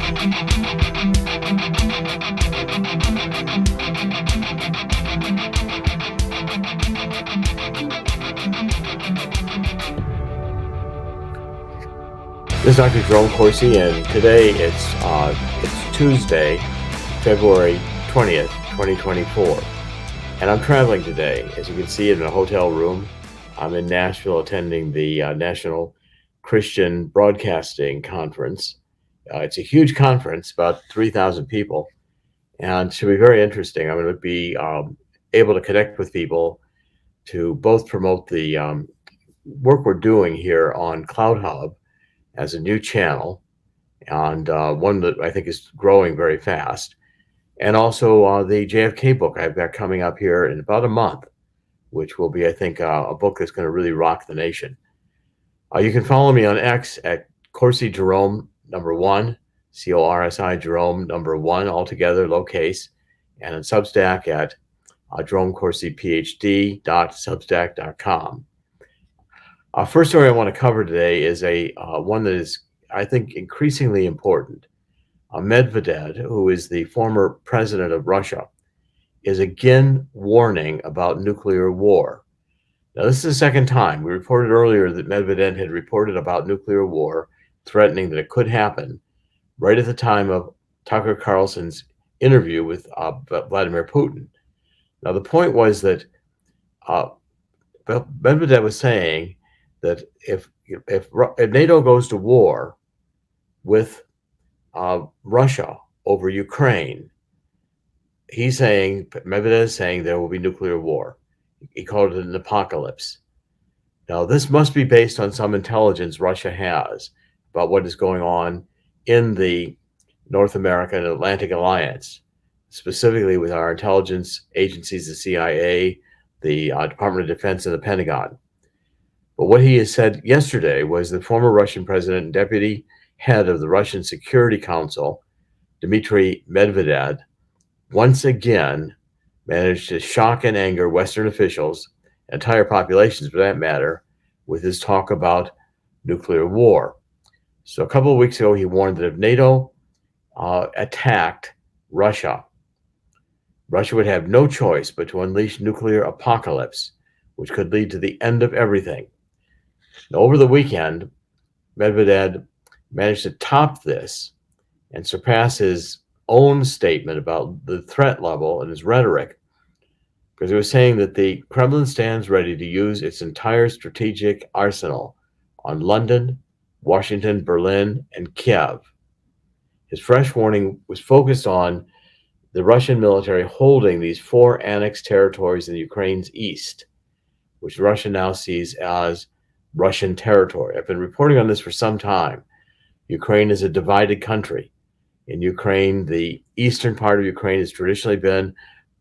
This is Dr. Jerome Corsi, and today it's Tuesday, February 20th, 2024, and I'm traveling today. As you can see, in a hotel room. I'm in Nashville attending the National Christian Broadcasting Conference. It's a huge conference, about 3,000 people, and it should be very interesting. I'm going to be able to connect with people to both promote the work we're doing here on Cloud Hub as a new channel, and one that I think is growing very fast. And also the JFK book I've got coming up here in about a month, which will be, I think, a book that's going to really rock the nation. You can follow me on X at Corsi Jerome #1, Corsi Jerome #1, altogether, lowercase, and on Substack at JeromeCorsiPhD.substack.com. First story I want to cover today is one that is, I think, increasingly important. Medvedev, who is the former president of Russia, is again warning about nuclear war. Now, this is the second time. We reported earlier that Medvedev had reported about nuclear war, threatening that it could happen right at the time of Tucker Carlson's interview with Vladimir Putin. Now, the point was that Medvedev was saying that if NATO goes to war with Russia over Ukraine, Medvedev is saying there will be nuclear war. He called it an apocalypse. Now, this must be based on some intelligence Russia has about what is going on in the North American and Atlantic Alliance, specifically with our intelligence agencies, the CIA, the Department of Defense, and the Pentagon. But what he has said yesterday was the former Russian president and deputy head of the Russian Security Council, Dimitry Medvedev, once again managed to shock and anger Western officials, entire populations for that matter, with his talk about nuclear war. So a couple of weeks ago, he warned that if NATO attacked Russia, Russia would have no choice but to unleash nuclear apocalypse, which could lead to the end of everything. Now, over the weekend, Medvedev managed to top this and surpass his own statement about the threat level and his rhetoric, because he was saying that the Kremlin stands ready to use its entire strategic arsenal on London, Washington, Berlin, and Kiev. His fresh warning was focused on the Russian military holding these 4 annexed territories in Ukraine's east, which Russia now sees as Russian territory. I've been reporting on this for some time. Ukraine is a divided country. In Ukraine, the eastern part of Ukraine has traditionally been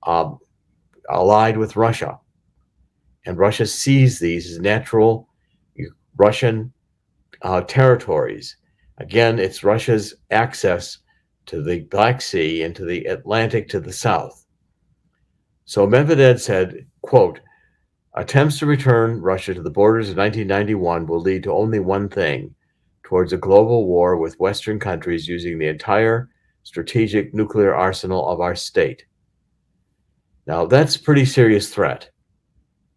allied with Russia, and Russia sees these as natural Russian territories. Again, it's Russia's access to the Black Sea and to the Atlantic to the south. So Medvedev said, quote, "Attempts to return Russia to the borders of 1991 will lead to only one thing, towards a global war with Western countries using the entire strategic nuclear arsenal of our state." Now, that's a pretty serious threat.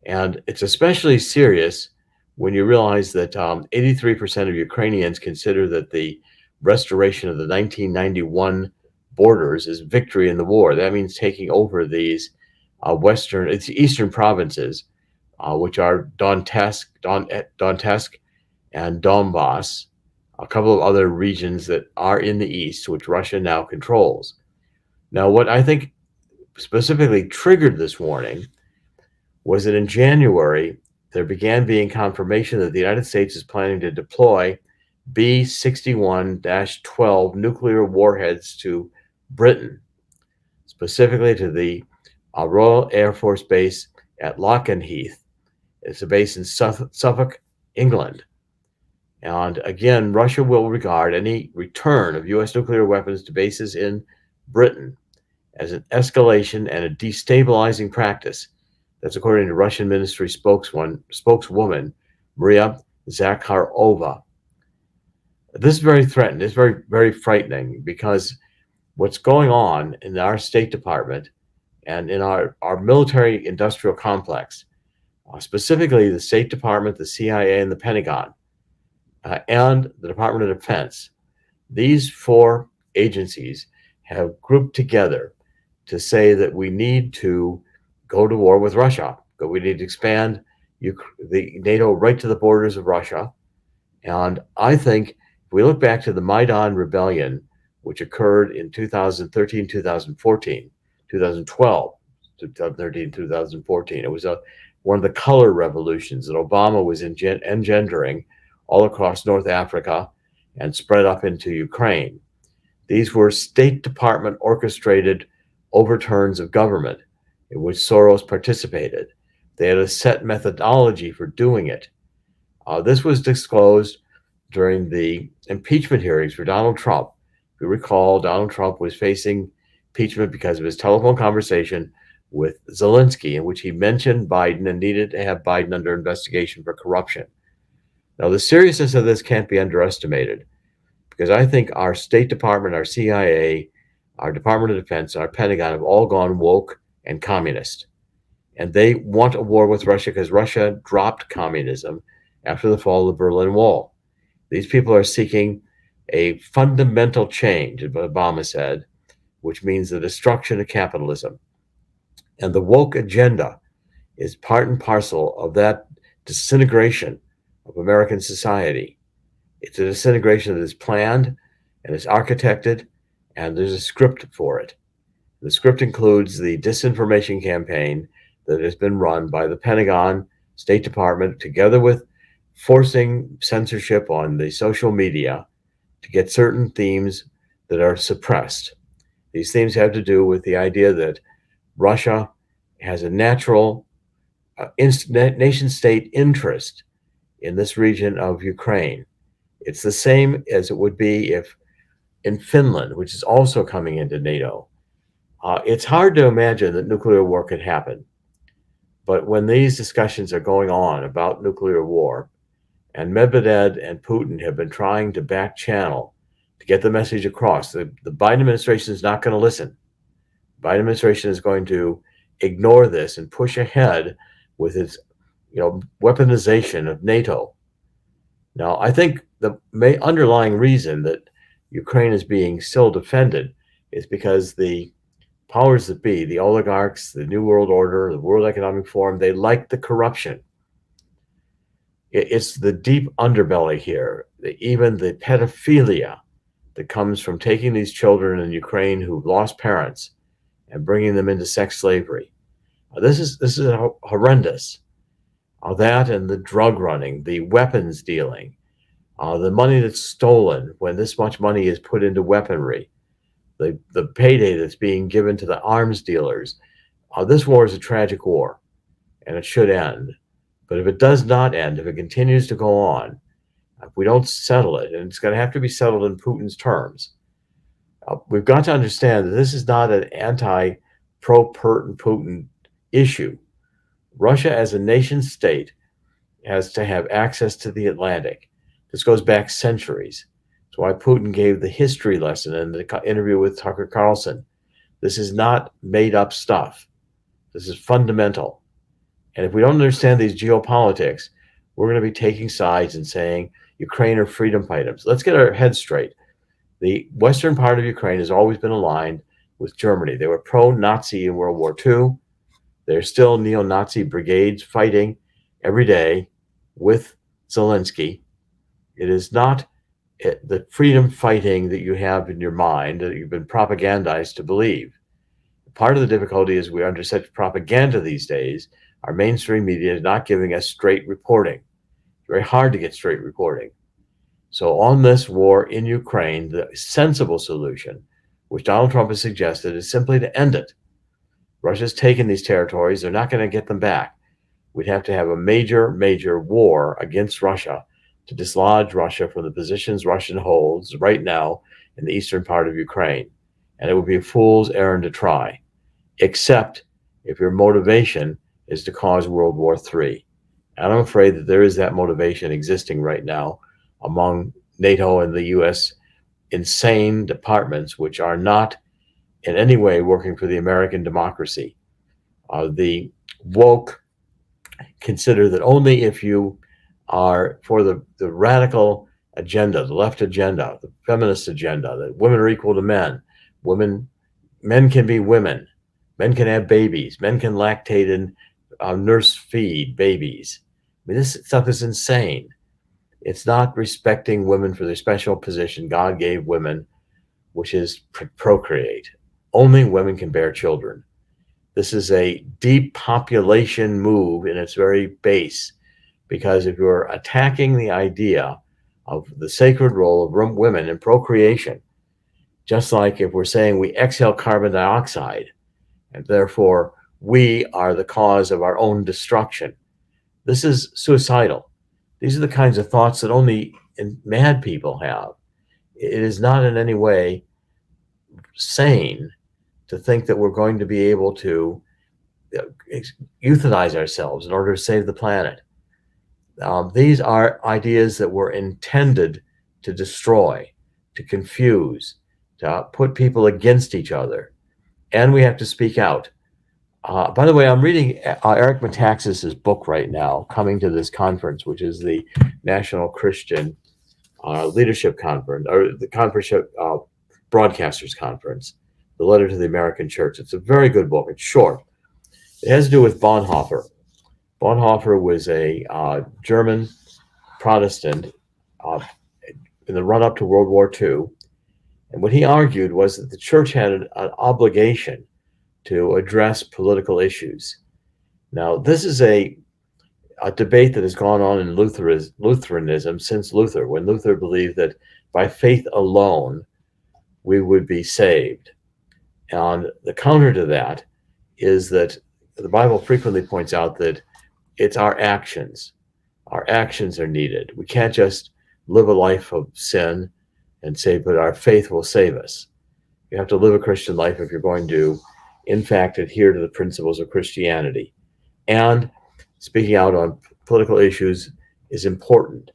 And it's especially serious when you realize that 83% of Ukrainians consider that the restoration of the 1991 borders is victory in the war. That means taking over these eastern provinces, which are Donetsk and Donbass, a couple of other regions that are in the east, which Russia now controls. Now, what I think specifically triggered this warning was that in January, there began being confirmation that the United States is planning to deploy B-61-12 nuclear warheads to Britain, specifically to the Royal Air Force Base at Lockheath. It's a base in Suffolk, England. And again, Russia will regard any return of U.S. nuclear weapons to bases in Britain as an escalation and a destabilizing practice. That's according to Russian ministry spokeswoman Maria Zakharova. This is very threatening. It's very, very frightening because what's going on in our State Department and in our military industrial complex, specifically the State Department, the CIA, and the Pentagon, and the Department of Defense, these four agencies have grouped together to say that we need to go to war with Russia, that we need to expand the NATO right to the borders of Russia. And I think if we look back to the Maidan rebellion, which occurred in 2013, 2014, 2012, 2013, 2014, it was one of the color revolutions that Obama was engendering all across North Africa and spread up into Ukraine. These were State Department orchestrated overturns of government in which Soros participated. They had a set methodology for doing it. This was disclosed during the impeachment hearings for Donald Trump. If you recall, Donald Trump was facing impeachment because of his telephone conversation with Zelensky, in which he mentioned Biden and needed to have Biden under investigation for corruption. Now, the seriousness of this can't be underestimated, because I think our State Department, our CIA, our Department of Defense, and our Pentagon have all gone woke and communist. And they want a war with Russia because Russia dropped communism after the fall of the Berlin Wall. These people are seeking a fundamental change, as Obama said, which means the destruction of capitalism. And the woke agenda is part and parcel of that disintegration of American society. It's a disintegration that is planned and is architected, and there's a script for it. The script includes the disinformation campaign that has been run by the Pentagon, State Department, together with forcing censorship on the social media to get certain themes that are suppressed. These themes have to do with the idea that Russia has a natural nation-state interest in this region of Ukraine. It's the same as it would be if in Finland, which is also coming into NATO. It's hard to imagine that nuclear war could happen. But when these discussions are going on about nuclear war, and Medvedev and Putin have been trying to back channel to get the message across, the Biden administration is not going to listen. The Biden administration is going to ignore this and push ahead with its weaponization of NATO. Now, I think the underlying reason that Ukraine is being still defended is because the powers that be, the oligarchs, the New World Order, the World Economic Forum, they like the corruption. It's the deep underbelly here, even the pedophilia that comes from taking these children in Ukraine who've lost parents and bringing them into sex slavery. This is horrendous. That and the drug running, the weapons dealing, the money that's stolen when this much money is put into weaponry, the payday that's being given to the arms dealers. This war is a tragic war, and it should end. But if it does not end, if it continues to go on, if we don't settle it, and it's going to have to be settled in Putin's terms, we've got to understand that this is not an anti-pro-Putin issue. Russia as a nation state has to have access to the Atlantic. This goes back centuries. That's why Putin gave the history lesson in the interview with Tucker Carlson. This is not made up stuff. This is fundamental. And if we don't understand these geopolitics, we're going to be taking sides and saying Ukraine are freedom fighters. Let's get our heads straight. The western part of Ukraine has always been aligned with Germany. They were pro-Nazi in World War II. There's still neo-Nazi brigades fighting every day with Zelensky. It is not the freedom fighting that you have in your mind that you've been propagandized to believe. Part of the difficulty is we're under such propaganda these days. Our mainstream media is not giving us straight reporting. It's very hard to get straight reporting. So on this war in Ukraine, the sensible solution, which Donald Trump has suggested, is simply to end it. Russia's taken these territories. They're not going to get them back. We'd have to have a major, major war against Russia to dislodge Russia from the positions Russia holds right now in the eastern part of Ukraine. And it would be a fool's errand to try, except if your motivation is to cause World War III. And I'm afraid that there is that motivation existing right now among NATO and the US insane departments, which are not in any way working for the American democracy. The woke consider that only if you are for the radical agenda, the left agenda, the feminist agenda, that women are equal to men, men can be women, men can have babies, men can lactate and nurse feed babies. I mean, this stuff is insane. It's not respecting women for their special position God gave women, which is procreate. Only women can bear children. This is a depopulation move in its very base, because if you're attacking the idea of the sacred role of women in procreation, just like if we're saying we exhale carbon dioxide and therefore we are the cause of our own destruction, this is suicidal. These are the kinds of thoughts that only mad people have. It is not in any way sane to think that we're going to be able to euthanize ourselves in order to save the planet. These are ideas that were intended to destroy, to confuse, to put people against each other. And we have to speak out. By the way, I'm reading Eric Metaxas's book right now, Coming to This Conference, which is the National Christian Leadership Conference, or the Broadcasters Conference, The Letter to the American Church. It's a very good book. It's short. It has to do with Bonhoeffer. Bonhoeffer was a German Protestant in the run-up to World War II. And what he argued was that the church had an obligation to address political issues. Now, this is a debate that has gone on in Lutheranism since Luther, when Luther believed that by faith alone we would be saved. And the counter to that is that the Bible frequently points out that it's our actions. Our actions are needed. We can't just live a life of sin and say, but our faith will save us. You have to live a Christian life if you're going to, in fact, adhere to the principles of Christianity. And speaking out on political issues is important.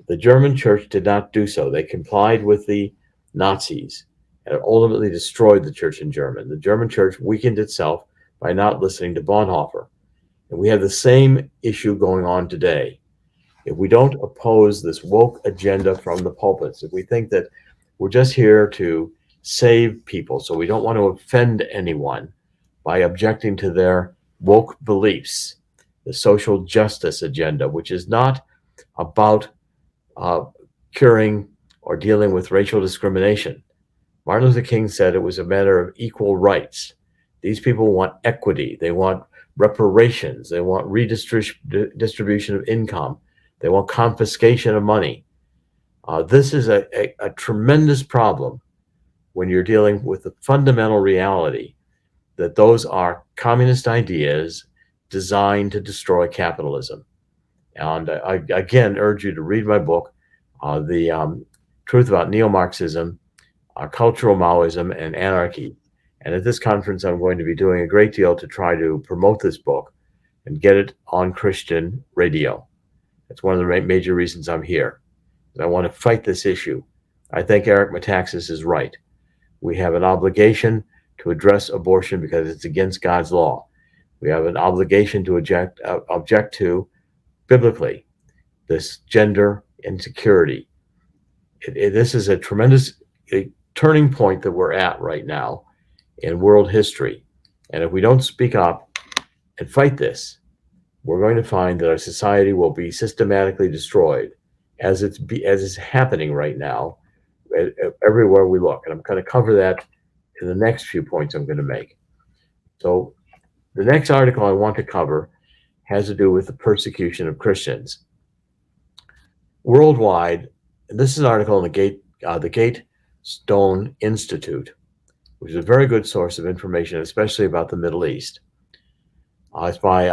The German church did not do so. They complied with the Nazis and ultimately destroyed the church in Germany. The German church weakened itself by not listening to Bonhoeffer. And we have the same issue going on today. If we don't oppose this woke agenda from the pulpits, if we think that we're just here to save people, so we don't want to offend anyone by objecting to their woke beliefs, the social justice agenda, which is not about curing or dealing with racial discrimination. Martin Luther King said it was a matter of equal rights. These people want equity. They want reparations. They want redistribution of income. They want confiscation of money. This is a tremendous problem when you're dealing with the fundamental reality that those are communist ideas designed to destroy capitalism. And I again urge you to read my book, The Truth About Neo-Marxism, Cultural Maoism, and Anarchy. And at this conference, I'm going to be doing a great deal to try to promote this book and get it on Christian radio. That's one of the major reasons I'm here. I want to fight this issue. I think Eric Metaxas is right. We have an obligation to address abortion because it's against God's law. We have an obligation to object to, biblically, this gender insecurity. This is a tremendous turning point that we're at right now in world history. And if we don't speak up and fight this, we're going to find that our society will be systematically destroyed, as is happening right now everywhere we look. And I'm going to cover that in the next few points I'm going to make. So the next article I want to cover has to do with the persecution of Christians worldwide. And this is an article in the Gatestone Institute, which is a very good source of information, especially about the Middle East. It's by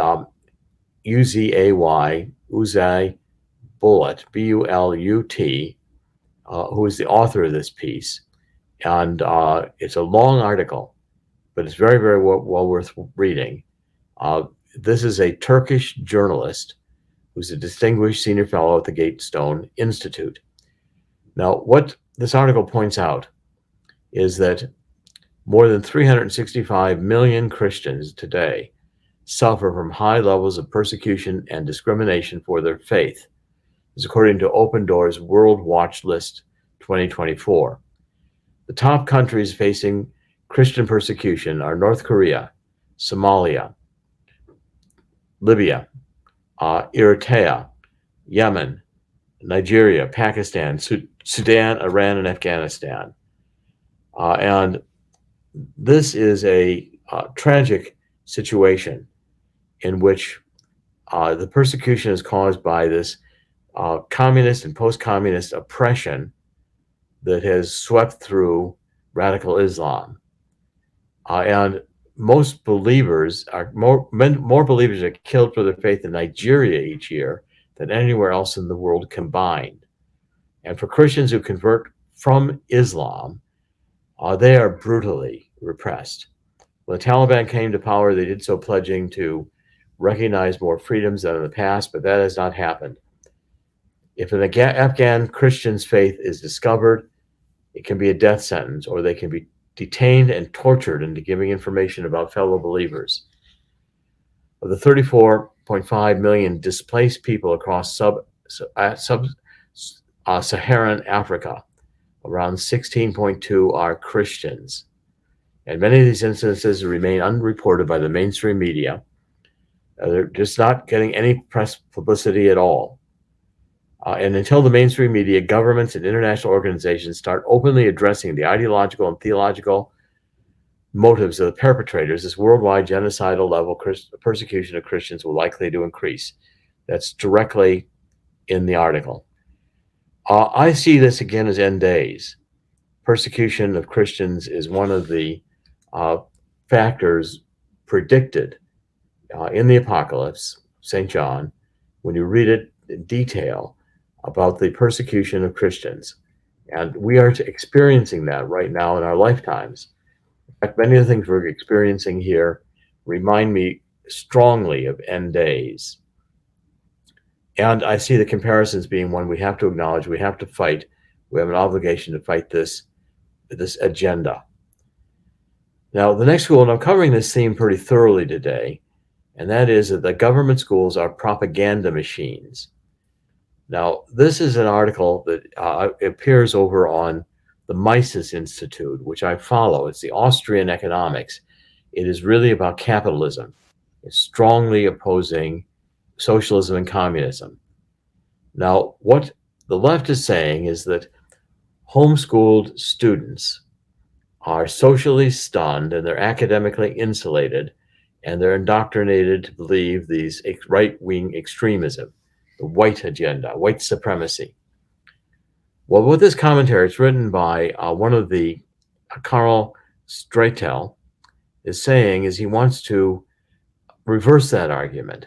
Uzay Bulut, B-U-L-U-T, who is the author of this piece. And it's a long article, but it's very, very well worth reading. This is a Turkish journalist who's a distinguished senior fellow at the Gatestone Institute. Now, what this article points out is that more than 365 million Christians today suffer from high levels of persecution and discrimination for their faith, is according to Open Doors World Watch List 2024. The top countries facing Christian persecution are North Korea, Somalia, Libya, Eritrea, Yemen, Nigeria, Pakistan, Sudan, Iran, and Afghanistan. And this is a tragic situation in which the persecution is caused by this communist and post-communist oppression that has swept through radical Islam. And most believers more believers are killed for their faith in Nigeria each year than anywhere else in the world combined. And for Christians who convert from Islam, they are brutally repressed. When the Taliban came to power, they did so pledging to recognize more freedoms than in the past, but that has not happened. If an Afghan Christian's faith is discovered, it can be a death sentence, or they can be detained and tortured into giving information about fellow believers. Of the 34.5 million displaced people across sub-Saharan Africa, around 16.2 are Christians. And many of these instances remain unreported by the mainstream media. They're just not getting any press publicity at all. And until the mainstream media, governments, and international organizations start openly addressing the ideological and theological motives of the perpetrators, this worldwide genocidal level persecution of Christians will likely to increase. That's directly in the article. I see this again as end days. Persecution of Christians is one of the factors predicted in the Apocalypse, St. John, when you read it in detail about the persecution of Christians. And we are experiencing that right now in our lifetimes. In fact, many of the things we're experiencing here remind me strongly of end days. And I see the comparisons being one we have to acknowledge, we have to fight. We have an obligation to fight this agenda. Now, the next school, and I'm covering this theme pretty thoroughly today, and that is that the government schools are propaganda machines. Now, this is an article that appears over on the Mises Institute, which I follow. It's the Austrian economics. It is really about capitalism. It's strongly opposing socialism and communism. Now, what the left is saying is that homeschooled students are socially stunned and they're academically insulated, and they're indoctrinated to believe these right-wing extremism, the white agenda, white supremacy. Well, with this commentary, it's written by one of the Karl Streitel, is saying is he wants to reverse that argument.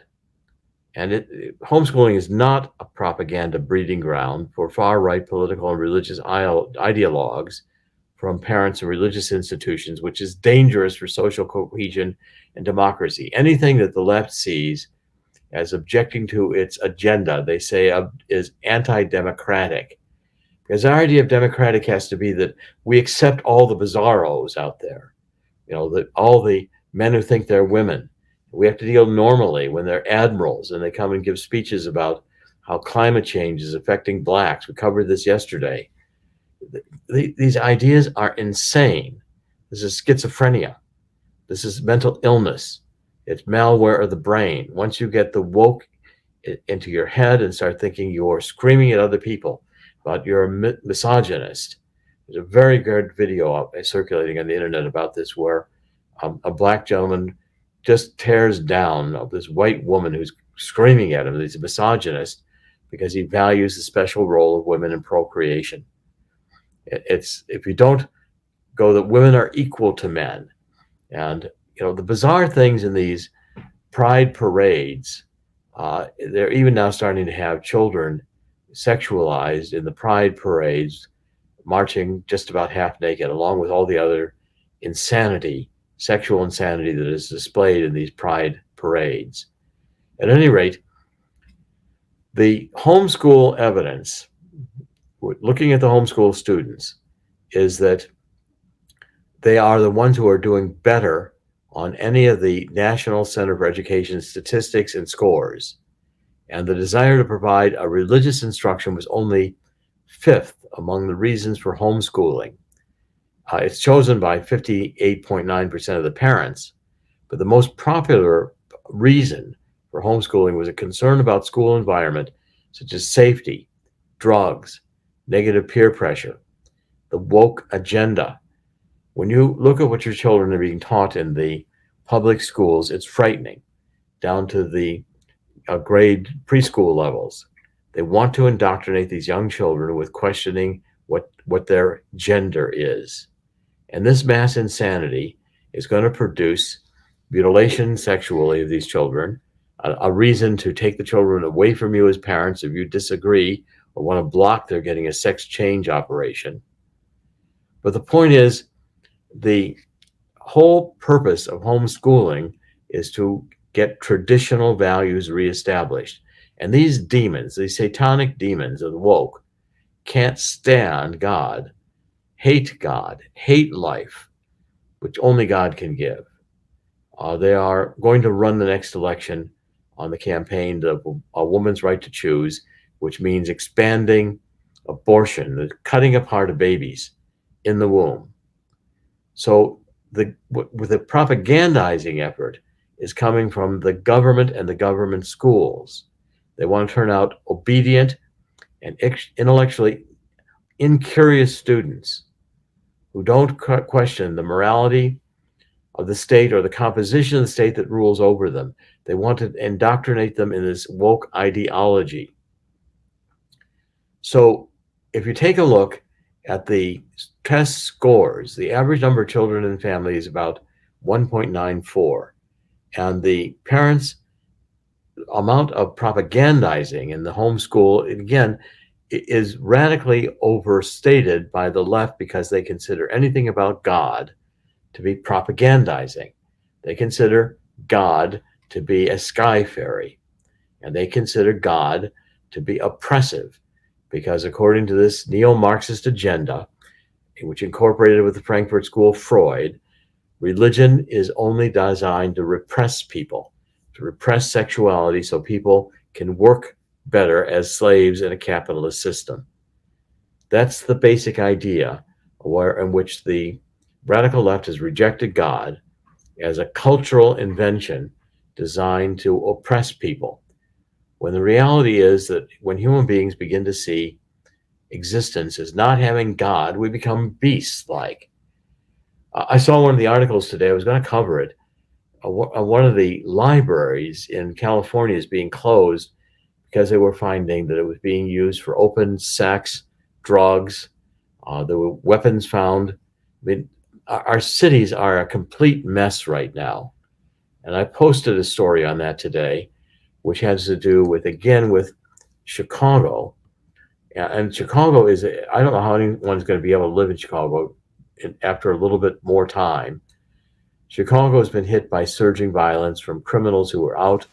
And homeschooling is not a propaganda breeding ground for far-right political and religious ideologues from parents and religious institutions, which is dangerous for social cohesion and democracy. Anything that the left sees as objecting to its agenda, they say is anti-democratic. Because our idea of democratic has to be that we accept all the bizarros out there, that all the men who think they're women. We have to deal normally when they're admirals and they come and give speeches about how climate change is affecting blacks. We covered this yesterday. These ideas are insane. This is schizophrenia. This is mental illness. It's malware of the brain. Once you get the woke into your head and start thinking you're screaming at other people about you're a misogynist. There's a very good video circulating on the internet about this where a black gentleman just tears down this white woman who's screaming at him that he's a misogynist because he values the special role of women in procreation. It's if you don't go that women are equal to men, and the bizarre things in these pride parades, they're even now starting to have children sexualized in the pride parades, marching just about half naked, along with all the other insanity, sexual insanity that is displayed in these pride parades. At any rate, the homeschool evidence, looking at the homeschool students is that they are the ones who are doing better on any of the National Center for Education statistics and scores. And the desire to provide a religious instruction was only fifth among the reasons for homeschooling. It's chosen by 58.9% of the parents, but the most popular reason for homeschooling was a concern about school environment, such as safety, drugs, negative peer pressure, the woke agenda. When you look at what your children are being taught in the public schools, it's frightening, down to the grade preschool levels. They want to indoctrinate these young children with questioning what their gender is. And this mass insanity is going to produce mutilation sexually of these children, a reason to take the children away from you as parents if you disagree or want to block their getting a sex change operation. But the point is, the whole purpose of homeschooling is to get traditional values reestablished. And these demons, these satanic demons of the woke, can't stand God, hate life, which only God can give. They are going to run the next election on the campaign of a woman's right to choose, which means expanding abortion, the cutting apart of babies in the womb. So with the propagandizing effort is coming from the government and the government schools. They want to turn out obedient and intellectually incurious students who don't question the morality of the state or the composition of the state that rules over them. They want to indoctrinate them in this woke ideology. So if you take a look at the test scores, the average number of children in the family is about 1.94. And the parents' amount of propagandizing in the homeschool, again, is radically overstated by the left because they consider anything about God to be propagandizing. They consider God to be a sky fairy, and they consider God to be oppressive because according to this neo-Marxist agenda, which incorporated with the Frankfurt School of Freud, religion is only designed to repress people, to repress sexuality so people can work better as slaves in a capitalist system. That's the basic idea in which the radical left has rejected God as a cultural invention designed to oppress people, when the reality is that when human beings begin to see existence as not having God, we become beast-like. I saw one of the articles today, I was going to cover it. One of the libraries in California is being closed because they were finding that it was being used for open sex, drugs. There were weapons found. I mean, our cities are a complete mess right now. And I posted a story on that today, which has to do with, again, with Chicago. And Chicago is, I don't know how anyone's going to be able to live in Chicago after a little bit more time. Chicago has been hit by surging violence from criminals who are out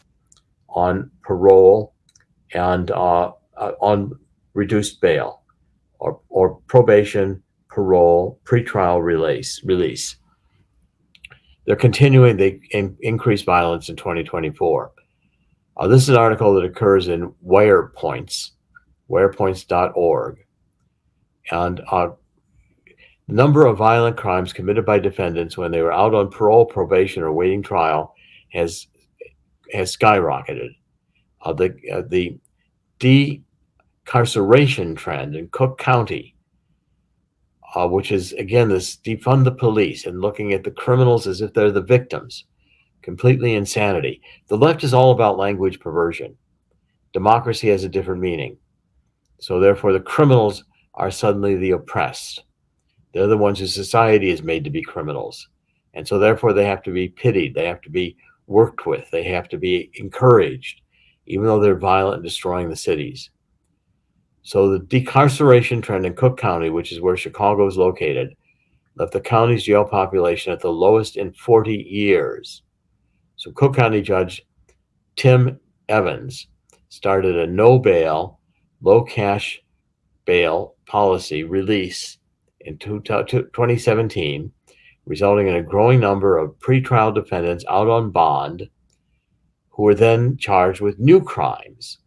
on parole and on reduced bail or probation, parole, pretrial release. They're continuing the increased violence in 2024. This is an article that occurs in wirepoints.org. And the number of violent crimes committed by defendants when they were out on parole, probation, or waiting trial has skyrocketed. The decarceration trend in Cook County, which is, again, this defund the police and looking at the criminals as if they're the victims, completely insanity. The left is all about language perversion. Democracy has a different meaning. So therefore, the criminals are suddenly the oppressed. They're the ones who society is made to be criminals. And so therefore, they have to be pitied. They have to be worked with. They have to be encouraged, even though they're violent and destroying the cities. So the decarceration trend in Cook County, which is where Chicago is located, left the county's jail population at the lowest in 40 years. So Cook County Judge Tim Evans started a no bail, low cash bail policy release in 2017, resulting in a growing number of pretrial defendants out on bond who were then charged with new crimes.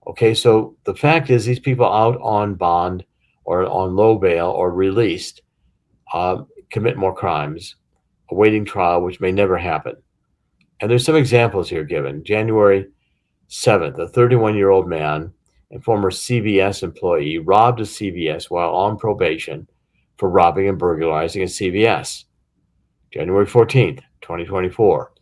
Okay, so the fact is these people out on bond or on low bail or released commit more crimes, awaiting trial, which may never happen. And there's some examples here given. January 7th, a 31-year-old man and former CVS employee robbed a CVS while on probation for robbing and burglarizing a CVS. January 14th, 2024,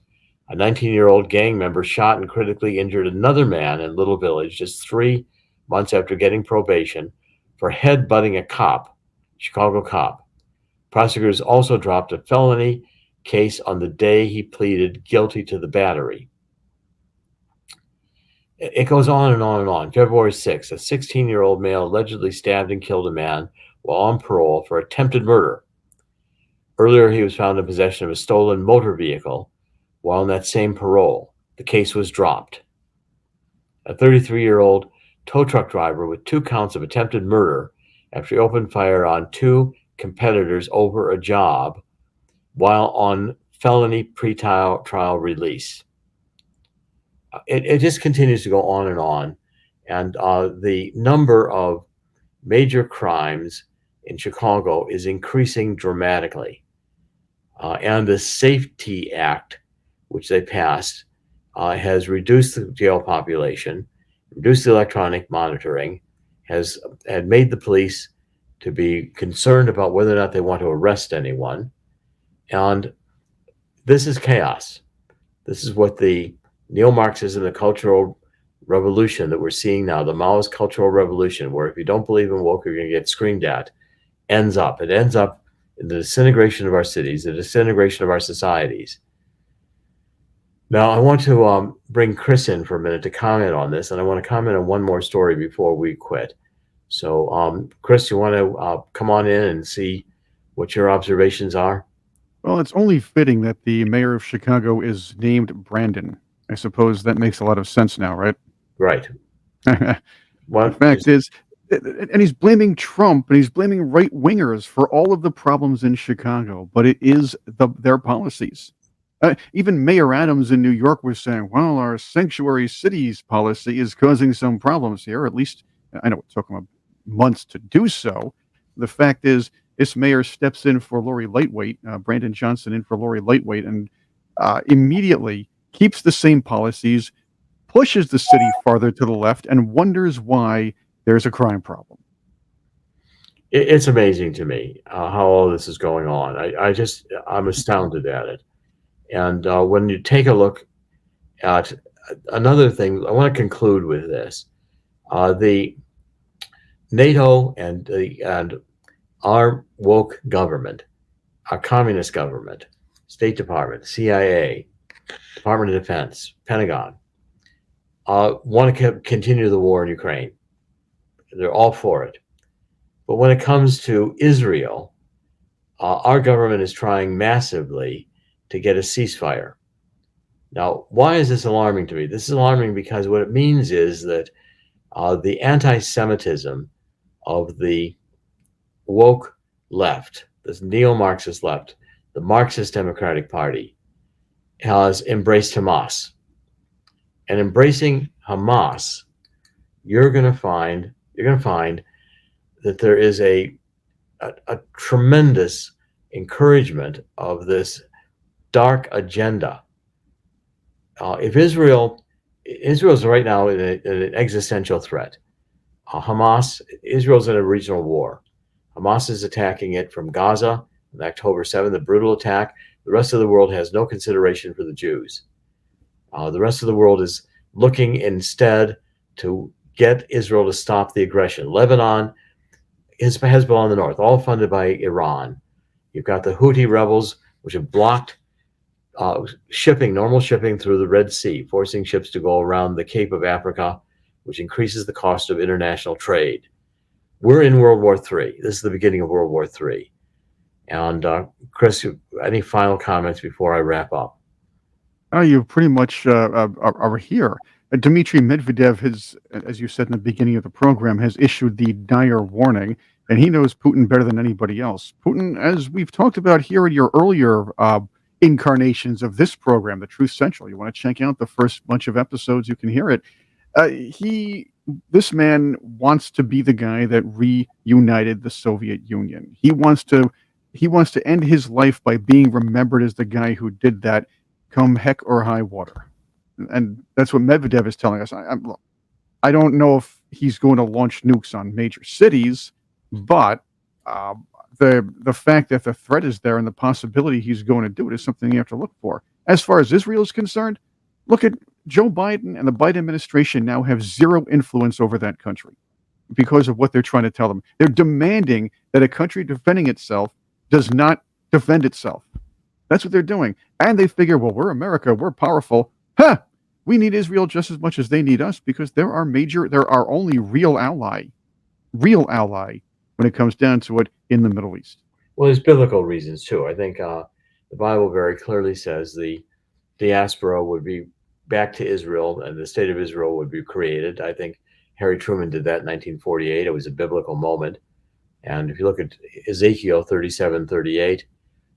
a 19-year-old gang member shot and critically injured another man in Little Village just 3 months after getting probation for headbutting a cop, Chicago cop. Prosecutors also dropped a felony case on the day he pleaded guilty to the battery. It goes on and on and on. February 6th, a 16-year-old male allegedly stabbed and killed a man while on parole for attempted murder. Earlier, he was found in possession of a stolen motor vehicle while on that same parole. The case was dropped. A 33-year-old tow truck driver with 2 counts of attempted murder after he opened fire on 2 competitors over a job while on felony pre-trial release. It just continues to go on. And the number of major crimes in Chicago is increasing dramatically. And the Safety Act, which they passed, has reduced the jail population, reduced the electronic monitoring, had made the police to be concerned about whether or not they want to arrest anyone. And this is chaos. This is what the Neo-Marxism, the cultural revolution that we're seeing now, the Maoist cultural revolution, where if you don't believe in woke, you're going to get screamed at, ends up. It ends up in the disintegration of our cities, the disintegration of our societies. Now, I want to bring Chris in for a minute to comment on this, and I want to comment on one more story before we quit. So, Chris, you want to come on in and see what your observations are? Well, it's only fitting that the mayor of Chicago is named Brandon. I suppose that makes a lot of sense now, right? Right. The fact is, and he's blaming Trump and he's blaming right-wingers for all of the problems in Chicago, but it is their policies. Even Mayor Adams in New York was saying, well, our sanctuary cities policy is causing some problems here. At least, I know it took him months to do so. The fact is, this mayor steps in for Lori Lightweight, Brandon Johnson in for Lori Lightweight, and immediately keeps the same policies, pushes the city farther to the left, and wonders why there's a crime problem. It's amazing to me how all this is going on. I'm astounded at it. And when you take a look at another thing, I want to conclude with this. The NATO and our woke government, our communist government, State Department, CIA, Department of Defense, Pentagon, want to continue the war in Ukraine. They're all for it. But when it comes to Israel, our government is trying massively to get a ceasefire. Now, why is this alarming to me? This is alarming because what it means is that the anti-Semitism of the woke left, this neo-Marxist left, the Marxist Democratic Party, has embraced Hamas. And embracing Hamas, you're going to find that there is a tremendous encouragement of this dark agenda. If Israel is right now in an existential threat. Israel's in a regional war. Hamas is attacking it from Gaza on October 7th, a brutal attack. The rest of the world has no consideration for the Jews. The rest of the world is looking instead to get Israel to stop the aggression. Lebanon, Hezbollah in the north, all funded by Iran. You've got the Houthi rebels, which have blocked normal shipping through the Red Sea, forcing ships to go around the Cape of Africa, which increases the cost of international trade. We're in World War III. This is the beginning of World War III. And Chris, any final comments before I wrap up? You pretty much are here. Dmitry Medvedev has, as you said in the beginning of the program, has issued the dire warning, and he knows Putin better than anybody else. Putin, as we've talked about here in your earlier incarnations of this program, the Truth Central, you want to check out the first bunch of episodes, you can hear it. This man wants to be the guy that reunited the Soviet Union. He wants to end his life by being remembered as the guy who did that, come heck or high water. And that's what Medvedev is telling us. I don't know if he's going to launch nukes on major cities, but the fact that the threat is there and the possibility he's going to do it is something you have to look for. As far as Israel is concerned, look at Joe Biden and the Biden administration now have zero influence over that country because of what they're trying to tell them. They're demanding that a country defending itself does not defend itself. That's what they're doing. And they figure, well, we're America, we're powerful. We need Israel just as much as they need us because they're our only real ally when it comes down to it in the Middle East. Well, there's biblical reasons too. I think the Bible very clearly says the diaspora would be back to Israel and the state of Israel would be created. I think Harry Truman did that in 1948. It was a biblical moment. And if you look at Ezekiel 37:38,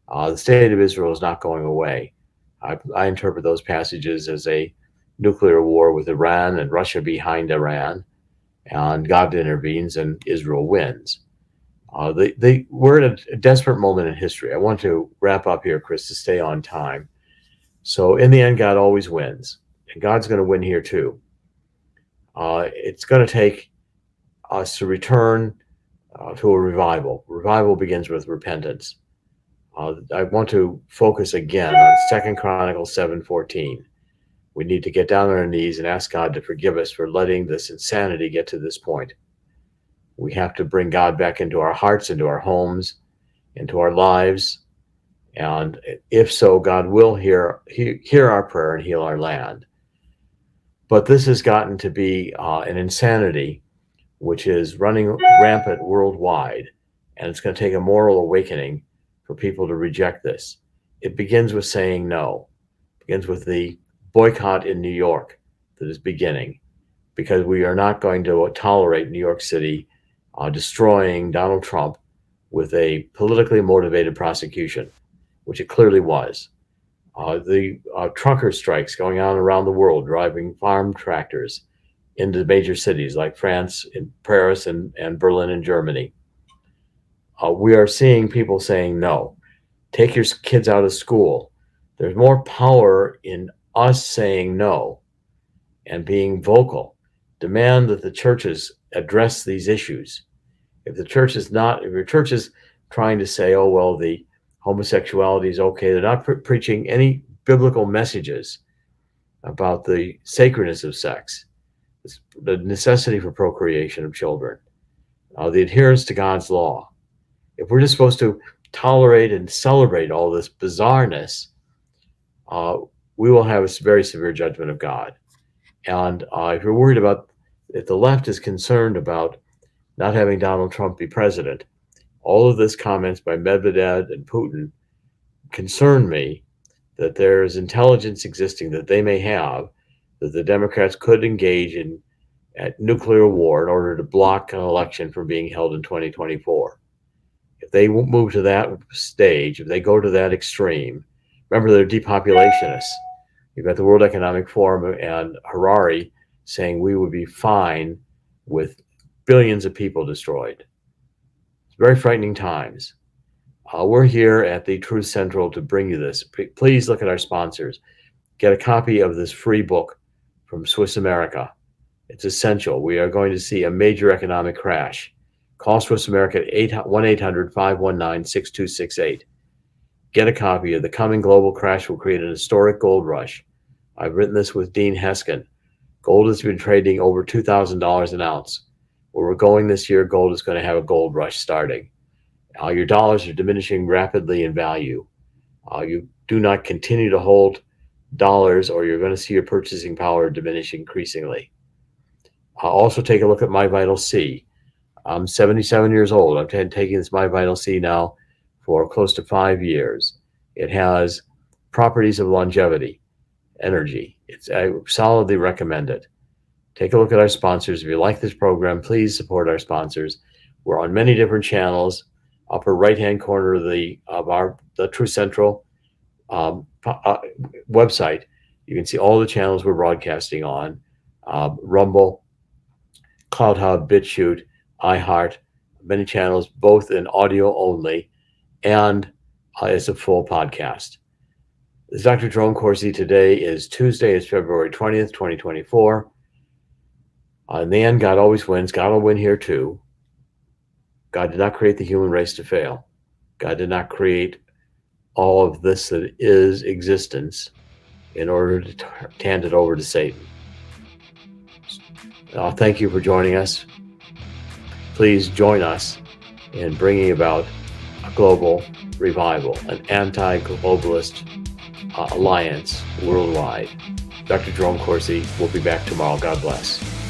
the state of Israel is not going away. I interpret those passages as a nuclear war with Iran and Russia behind Iran, and God intervenes and Israel wins. We're at a desperate moment in history. I want to wrap up here, Chris, to stay on time. So in the end, God always wins, and God's going to win here too. It's going to take us to return to a revival. Revival begins with repentance. I want to focus again on 2 Chronicles 7:14. We need to get down on our knees and ask God to forgive us for letting this insanity get to this point. We have to bring God back into our hearts, into our homes, into our lives. And if so, God will hear our prayer and heal our land. But this has gotten to be an insanity which is running rampant worldwide. And it's going to take a moral awakening for people to reject this. It begins with saying no. It begins with the boycott in New York that is beginning, because we are not going to tolerate New York City destroying Donald Trump with a politically motivated prosecution, which it clearly was. The trucker strikes going on around the world, driving farm tractors into major cities like France, in Paris, and Berlin and Germany. We are seeing people saying no. Take your kids out of school. There's more power in us saying no and being vocal. Demand that the churches address these issues. If your church is trying to say, oh, well, the homosexuality is okay, they're not preaching any biblical messages about the sacredness of sex, the necessity for procreation of children, the adherence to God's law. If we're just supposed to tolerate and celebrate all this bizarreness, we will have a very severe judgment of God. And if you're worried about, if the left is concerned about not having Donald Trump be president, all of this comments by Medvedev and Putin concern me, that there is intelligence existing that they may have, that the Democrats could engage in at nuclear war in order to block an election from being held in 2024. If they move to that stage, if they go to that extreme, remember they're depopulationists. You've got the World Economic Forum and Harari saying we would be fine with billions of people destroyed. It's very frightening times. We're here at the Truth Central to bring you this. Please look at our sponsors. Get a copy of this free book from Swiss America. It's essential. We are going to see a major economic crash. Call Swiss America at 1-800-519-6268. Get a copy of The Coming Global Crash Will Create an Historic Gold Rush. I've written this with Dean Heskin. Gold has been trading over $2,000 an ounce. Where we're going this year, gold is going to have a gold rush starting. Your dollars are diminishing rapidly in value. You do not continue to hold dollars or you're going to see your purchasing power diminish increasingly. Also take a look at My Vital C. I'm 77 years old. I've been taking this My Vital C now for close to 5 years. It has properties of longevity. energy. I solidly recommend it. Take a look at our sponsors. If you like this program, please support our sponsors. We're on many different channels. Upper right-hand corner of the True Central website, you can see all the channels we're broadcasting on: Rumble, Cloud Hub, BitChute, iHeart, many channels, both in audio only and as a full podcast. This is Dr. Jerome Corsi. Today is Tuesday. It's February 20th, 2024. In the end, God always wins. God will win here too. God did not create the human race to fail. God did not create all of this that is existence in order to hand it over to Satan. Thank you for joining us. Please join us in bringing about a global revival, an anti-globalist alliance worldwide. Dr. Jerome Corsi will be back tomorrow. God bless.